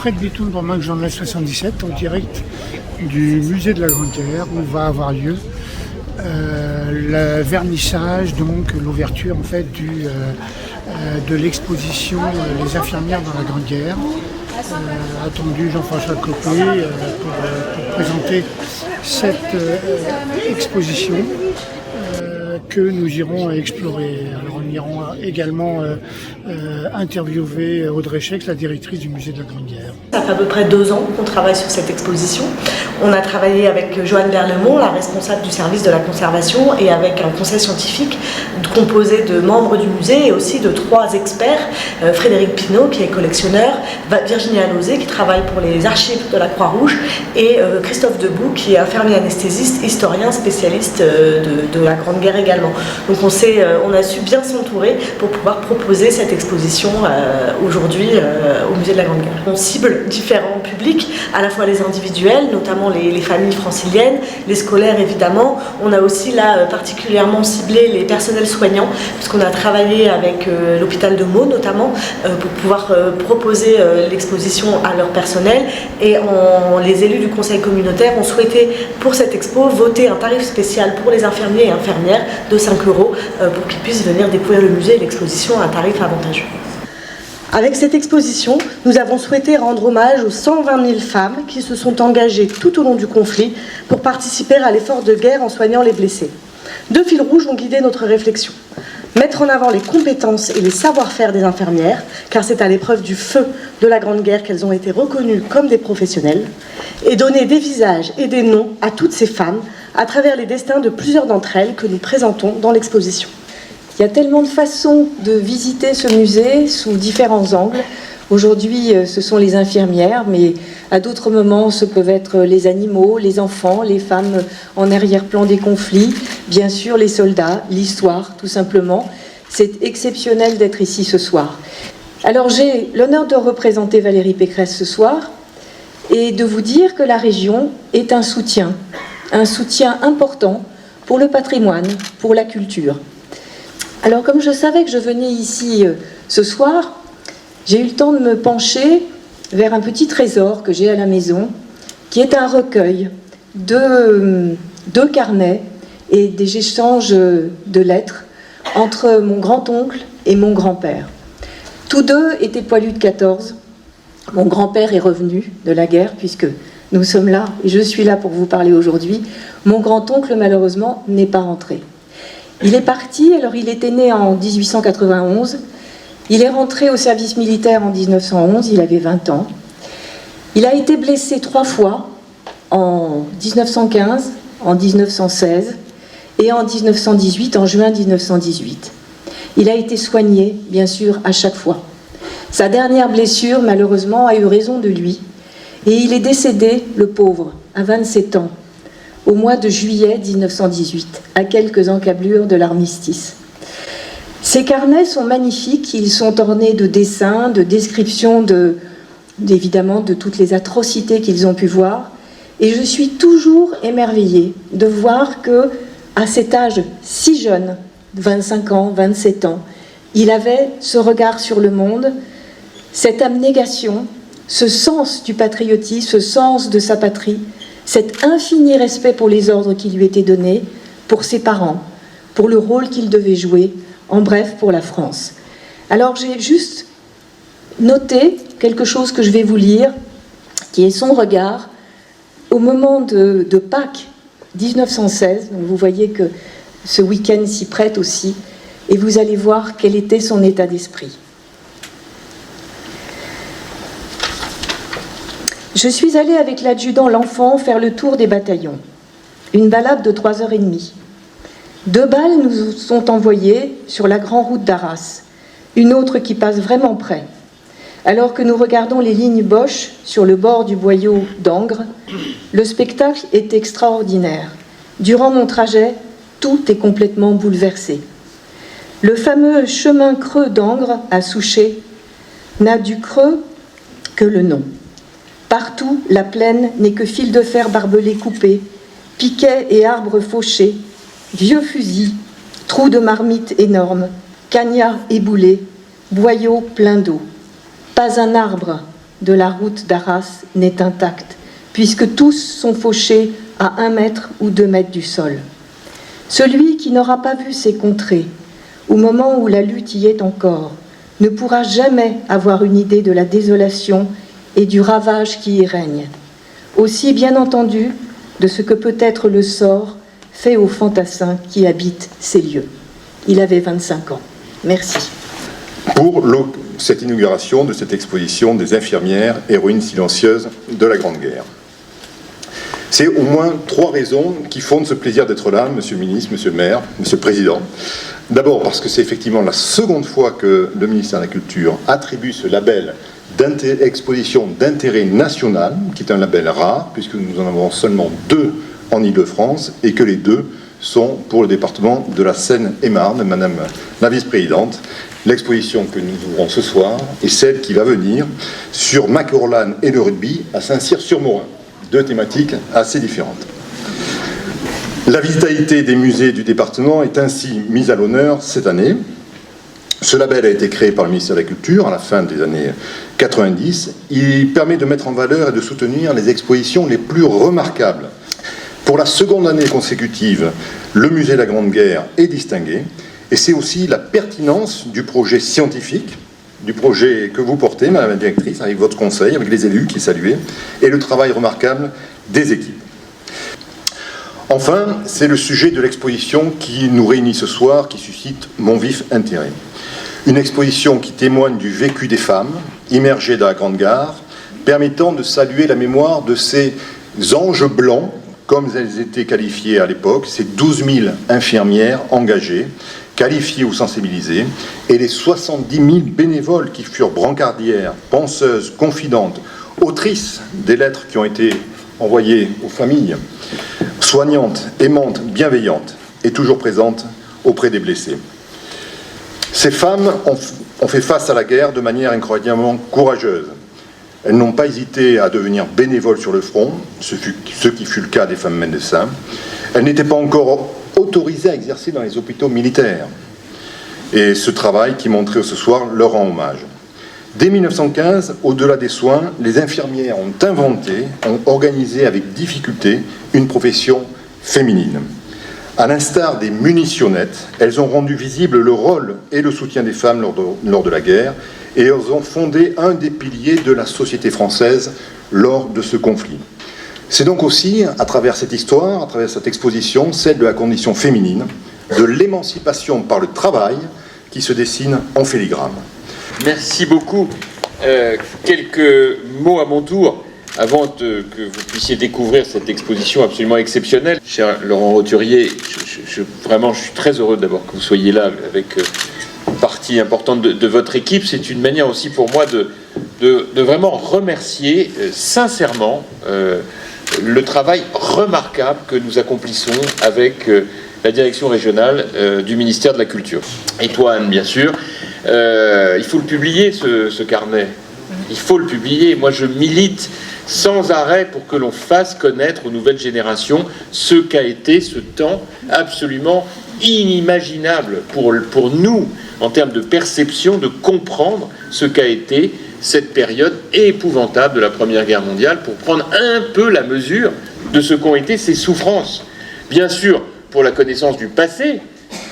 Fred Bitoun pour Max Journal 77 en direct du musée de la Grande Guerre où va avoir lieu le vernissage, donc l'ouverture en fait de l'exposition Les infirmières dans la Grande Guerre. Attendu Jean-François Copé pour présenter cette exposition que nous irons explorer. Alors nous irons également interviewer Audrey Schex, la directrice du musée de la Grande Guerre. Ça fait à peu près 2 ans qu'on travaille sur cette exposition. On a travaillé avec Joanne Berlemont, la responsable du service de la conservation, et avec un conseil scientifique composé de membres du musée et aussi de 3 experts, Frédéric Pinault qui est collectionneur, Virginie Alauzet qui travaille pour les archives de la Croix-Rouge et Christophe Debout qui est infirmier anesthésiste, historien, spécialiste de la Grande Guerre également. Donc on a su bien s'entourer pour pouvoir proposer cette exposition aujourd'hui au musée de la Grande Guerre. On cible différents publics, à la fois les individuels, notamment les familles franciliennes, les scolaires évidemment. On a aussi là particulièrement ciblé les personnels soignants, puisqu'on a travaillé avec l'hôpital de Meaux notamment pour pouvoir proposer l'exposition à leur personnel, et les élus du conseil communautaire ont souhaité pour cette expo voter un tarif spécial pour les infirmiers et infirmières de 5 € pour qu'ils puissent venir découvrir le musée et l'exposition à un tarif avantageux. Avec cette exposition, nous avons souhaité rendre hommage aux 120 000 femmes qui se sont engagées tout au long du conflit pour participer à l'effort de guerre en soignant les blessés. 2 fils rouges ont guidé notre réflexion. Mettre en avant les compétences et les savoir-faire des infirmières, car c'est à l'épreuve du feu de la Grande Guerre qu'elles ont été reconnues comme des professionnelles, et donner des visages et des noms à toutes ces femmes à travers les destins de plusieurs d'entre elles que nous présentons dans l'exposition. Il y a tellement de façons de visiter ce musée sous différents angles. Aujourd'hui, ce sont les infirmières, mais à d'autres moments, ce peuvent être les animaux, les enfants, les femmes en arrière-plan des conflits, bien sûr les soldats, l'histoire, tout simplement. C'est exceptionnel d'être ici ce soir. Alors j'ai l'honneur de représenter Valérie Pécresse ce soir et de vous dire que la région est un soutien important pour le patrimoine, pour la culture. Alors comme je savais que je venais ici ce soir, j'ai eu le temps de me pencher vers un petit trésor que j'ai à la maison, qui est un recueil de carnets et des échanges de lettres entre mon grand-oncle et mon grand-père. Tous deux étaient poilus de 14. Mon grand-père est revenu de la guerre, puisque nous sommes là, et je suis là pour vous parler aujourd'hui. Mon grand-oncle, malheureusement, n'est pas rentré. Il est parti, alors il était né en 1891. Il est rentré au service militaire en 1911, il avait 20 ans. Il a été blessé 3 fois, en 1915, en 1916 et en 1918, en juin 1918. Il a été soigné, bien sûr, à chaque fois. Sa dernière blessure, malheureusement, a eu raison de lui. Et il est décédé, le pauvre, à 27 ans, au mois de juillet 1918, à quelques encablures de l'armistice. Ces carnets sont magnifiques, ils sont ornés de dessins, de descriptions, évidemment, de toutes les atrocités qu'ils ont pu voir. Et je suis toujours émerveillée de voir que, à cet âge si jeune, 25 ans, 27 ans, il avait ce regard sur le monde, cette abnégation, ce sens du patriotisme, ce sens de sa patrie, cet infini respect pour les ordres qui lui étaient donnés, pour ses parents, pour le rôle qu'il devait jouer, en bref, pour la France. Alors j'ai juste noté quelque chose que je vais vous lire, qui est son regard au moment de Pâques 1916. Donc vous voyez que ce week-end s'y prête aussi, et vous allez voir quel était son état d'esprit. Je suis allée avec l'adjudant L'Enfant faire le tour des bataillons. Une balade de 3h30. 2 balles nous sont envoyées sur la grande route d'Arras, une autre qui passe vraiment près. Alors que nous regardons les lignes Boche sur le bord du boyau d'Angres, le spectacle est extraordinaire. Durant mon trajet, tout est complètement bouleversé. Le fameux chemin creux d'Angres à Souchet n'a du creux que le nom. Partout, la plaine n'est que fil de fer barbelé coupé, piquets et arbres fauchés, vieux fusils, trous de marmites énormes, cagnards éboulés, boyaux pleins d'eau. Pas un arbre, de la route d'Arras n'est intact, puisque tous sont fauchés à 1 mètre ou 2 mètres du sol. Celui qui n'aura pas vu ces contrées, au moment où la lutte y est encore, ne pourra jamais avoir une idée de la désolation et du ravage qui y règne. Aussi, bien entendu, de ce que peut être le sort fait aux fantassins qui habitent ces lieux. Il avait 25 ans. Merci. Pour cette inauguration de cette exposition des infirmières héroïnes silencieuses de la Grande Guerre. C'est au moins 3 raisons qui fondent ce plaisir d'être là, Monsieur le Ministre, Monsieur le Maire, Monsieur le Président. D'abord parce que c'est effectivement la seconde fois que le ministère de la Culture attribue ce label d'exposition d'intérêt national, qui est un label rare, puisque nous en avons seulement 2 en Île-de-France, et que les 2 sont pour le département de la Seine-et-Marne, Madame la Vice-Présidente. L'exposition que nous ouvrons ce soir est celle qui va venir sur Mac-Orlan et le rugby à Saint-Cyr-sur-Morin. 2 thématiques assez différentes. La vitalité des musées du département est ainsi mise à l'honneur cette année. Ce label a été créé par le ministère de la Culture à la fin des années 90. Il permet de mettre en valeur et de soutenir les expositions les plus remarquables. Pour la seconde année consécutive, le musée de la Grande Guerre est distingué. Et c'est aussi la pertinence du projet scientifique, du projet que vous portez, Madame la Directrice, avec votre conseil, avec les élus qui saluaient, et le travail remarquable des équipes. Enfin, c'est le sujet de l'exposition qui nous réunit ce soir, qui suscite mon vif intérêt. Une exposition qui témoigne du vécu des femmes, immergées dans la Grande Gare, permettant de saluer la mémoire de ces anges blancs, comme elles étaient qualifiées à l'époque, ces 12 000 infirmières engagées, qualifiées ou sensibilisées, et les 70 000 bénévoles qui furent brancardières, penseuses, confidentes, autrices des lettres qui ont été envoyées aux familles, soignantes, aimantes, bienveillantes, et toujours présentes auprès des blessés. Ces femmes ont fait face à la guerre de manière incroyablement courageuse. Elles n'ont pas hésité à devenir bénévoles sur le front, ce qui fut le cas des femmes médecins. Elles n'étaient pas encore autorisées à exercer dans les hôpitaux militaires. Et ce travail qui montré ce soir leur rend hommage. Dès 1915, au-delà des soins, les infirmières ont inventé, ont organisé avec difficulté une profession féminine. À l'instar des munitionnettes, elles ont rendu visible le rôle et le soutien des femmes lors de la guerre, et elles ont fondé un des piliers de la société française lors de ce conflit. C'est donc aussi, à travers cette histoire, à travers cette exposition, celle de la condition féminine, de l'émancipation par le travail qui se dessine en filigrane. Merci beaucoup. Quelques mots à mon tour, avant que vous puissiez découvrir cette exposition absolument exceptionnelle. Cher Laurent Roturier, vraiment, je suis très heureux d'abord que vous soyez là avec une partie importante de votre équipe. C'est une manière aussi pour moi de vraiment remercier sincèrement le travail remarquable que nous accomplissons avec la direction régionale du ministère de la Culture. Et toi, Anne, bien sûr. Il faut le publier, ce carnet. Il faut le publier. Moi, je milite sans arrêt pour que l'on fasse connaître aux nouvelles générations ce qu'a été ce temps absolument inimaginable pour nous, en termes de perception, de comprendre ce qu'a été cette période épouvantable de la Première Guerre mondiale, pour prendre un peu la mesure de ce qu'ont été ces souffrances. Bien sûr, pour la connaissance du passé,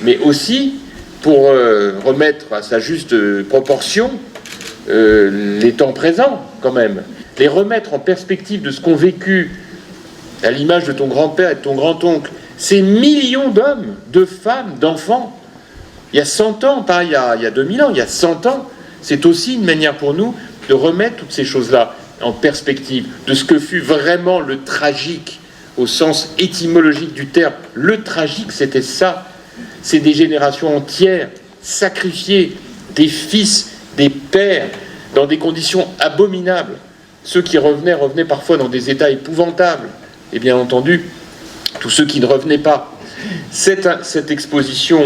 mais aussi pour remettre à sa juste proportion les temps présents, quand même. Les remettre en perspective de ce qu'ont vécu, à l'image de ton grand-père et de ton grand-oncle, ces millions d'hommes, de femmes, d'enfants. Il y a 100 ans, pas il y a 2000 ans, il y a 100 ans. C'est aussi une manière pour nous de remettre toutes ces choses-là en perspective, de ce que fut vraiment le tragique, au sens étymologique du terme. Le tragique, c'était ça. C'est des générations entières sacrifiées, des fils, des pères, dans des conditions abominables. Ceux qui revenaient parfois dans des états épouvantables. Et bien entendu, tous ceux qui ne revenaient pas. Cette exposition,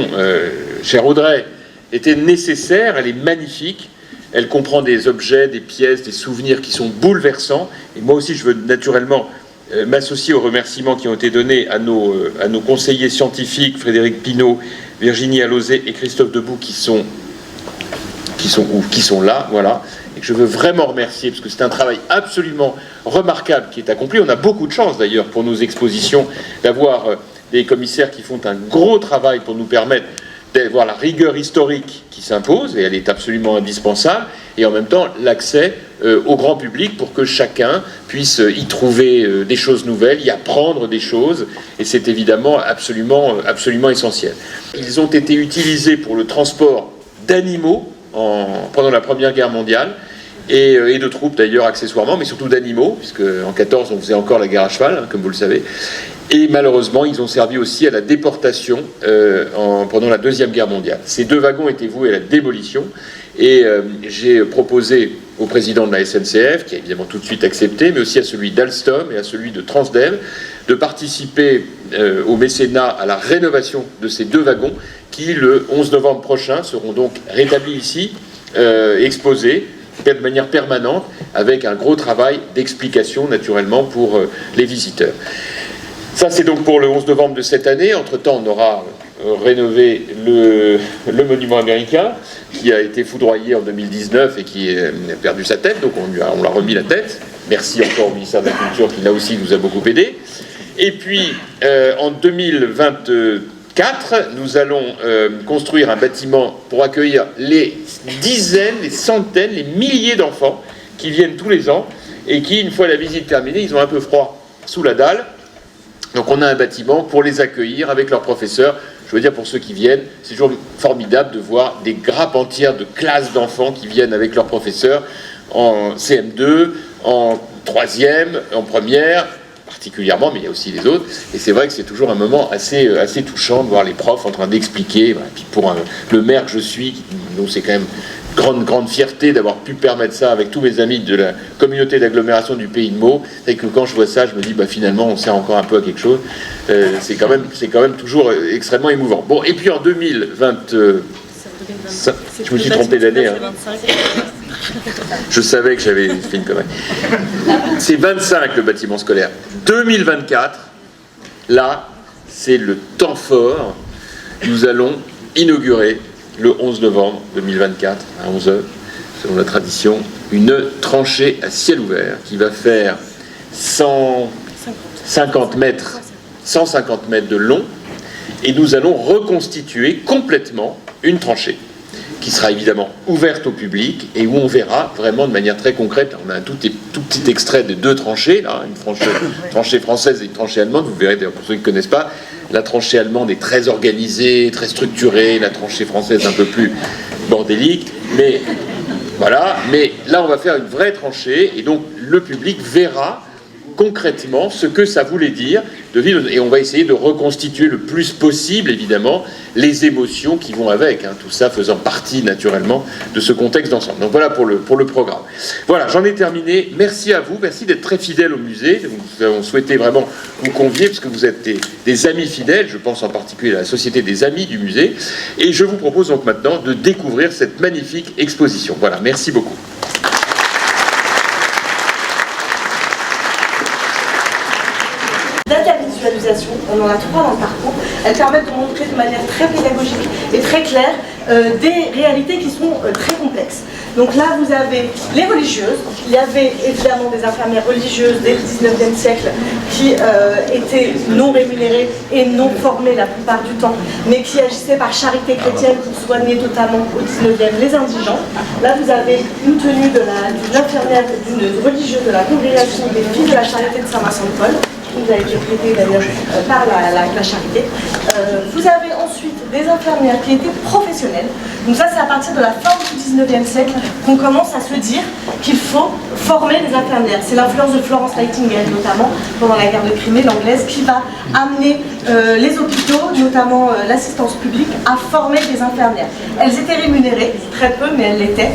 chère Audrey, était nécessaire, elle est magnifique. Elle comprend des objets, des pièces, des souvenirs qui sont bouleversants. Et moi aussi, je veux naturellement m'associer aux remerciements qui ont été donnés à nos conseillers scientifiques, Frédéric Pinault, Virginie Alauzet et Christophe Debout, qui sont là, voilà, et que je veux vraiment remercier, parce que c'est un travail absolument remarquable qui est accompli. On a beaucoup de chance d'ailleurs pour nos expositions d'avoir des commissaires qui font un gros travail pour nous permettre d'avoir la rigueur historique qui s'impose, et elle est absolument indispensable, et en même temps l'accès au grand public pour que chacun puisse y trouver des choses nouvelles, y apprendre des choses, et c'est évidemment absolument essentiel. Ils ont été utilisés pour le transport d'animaux pendant la Première Guerre mondiale, et de troupes d'ailleurs accessoirement, mais surtout d'animaux, puisque en 14 on faisait encore la guerre à cheval, hein, comme vous le savez. Et malheureusement, ils ont servi aussi à la déportation pendant la Deuxième Guerre mondiale. Ces 2 wagons étaient voués à la démolition, et j'ai proposé au président de la SNCF, qui a évidemment tout de suite accepté, mais aussi à celui d'Alstom et à celui de Transdev, de participer au mécénat à la rénovation de ces 2 wagons, qui le 11 novembre prochain seront donc rétablis ici, exposés, de manière permanente, avec un gros travail d'explication naturellement pour les visiteurs. Ça, c'est donc pour le 11 novembre de cette année. Entre-temps, on aura rénové le monument américain, qui a été foudroyé en 2019 et qui a perdu sa tête, donc on l'a remis la tête. Merci encore au ministère de la Culture qui, là aussi, nous a beaucoup aidé. Et puis, en 2024, nous allons construire un bâtiment pour accueillir les dizaines, les centaines, les milliers d'enfants qui viennent tous les ans et qui, une fois la visite terminée, ils ont un peu froid sous la dalle. Donc on a un bâtiment pour les accueillir avec leurs professeurs. Je veux dire, pour ceux qui viennent, c'est toujours formidable de voir des grappes entières de classes d'enfants qui viennent avec leurs professeurs en CM2, en 3e, en première, particulièrement, mais il y a aussi les autres. Et c'est vrai que c'est toujours un moment assez touchant de voir les profs en train d'expliquer. Voilà. Puis pour le maire que je suis, donc c'est quand même grande fierté d'avoir pu permettre ça avec tous mes amis de la communauté d'agglomération du Pays de Meaux. C'est que quand je vois ça, je me dis finalement on sert encore un peu à quelque chose. C'est quand même toujours extrêmement émouvant. Bon, et puis en 2020, je me suis trompé d'année. Hein. Je savais que j'avais fait une connerie. C'est 25 le bâtiment scolaire. 2024, là, c'est le temps fort. Nous allons inaugurer le 11 novembre 2024, à 11h, selon la tradition, une tranchée à ciel ouvert qui va faire 150 mètres de long, et nous allons reconstituer complètement une tranchée qui sera évidemment ouverte au public et où on verra vraiment de manière très concrète. On a un tout petit extrait des 2 tranchées, là, une tranchée française et une tranchée allemande. Vous verrez, d'ailleurs, pour ceux qui ne connaissent pas, la tranchée allemande est très organisée, très structurée, la tranchée française un peu plus bordélique, mais voilà. Mais là, on va faire une vraie tranchée, et donc le public verra concrètement ce que ça voulait dire de vivre, et on va essayer de reconstituer le plus possible, évidemment, les émotions qui vont avec, hein, tout ça faisant partie naturellement de ce contexte d'ensemble. Donc voilà pour le programme. Voilà, j'en ai terminé. Merci à vous, merci d'être très fidèles au musée. Nous avons souhaité vraiment vous convier, parce que vous êtes des amis fidèles, je pense en particulier à la Société des Amis du musée, et je vous propose donc maintenant de découvrir cette magnifique exposition. Voilà, merci beaucoup. On en a 3 dans le parcours. Elles permettent de montrer de manière très pédagogique et très claire des réalités qui sont très complexes. Donc là, vous avez les religieuses. Il y avait évidemment des infirmières religieuses dès le 19e siècle qui étaient non rémunérées et non formées la plupart du temps, mais qui agissaient par charité chrétienne pour soigner notamment au 19e les indigents. Là, vous avez une tenue d'une infirmière, d'une religieuse de la congrégation des filles de la charité de Saint-Vincent-de-Paul, qui nous a été prêtée d'ailleurs par la charité. Vous avez ensuite des infirmières qui étaient professionnelles. Donc ça, c'est à partir de la fin du 19e siècle qu'on commence à se dire qu'il faut former des infirmières. C'est l'influence de Florence Nightingale, notamment pendant la guerre de Crimée, l'anglaise, qui va amener les hôpitaux, notamment l'assistance publique, à former des infirmières. Elles étaient rémunérées, très peu, mais elles l'étaient.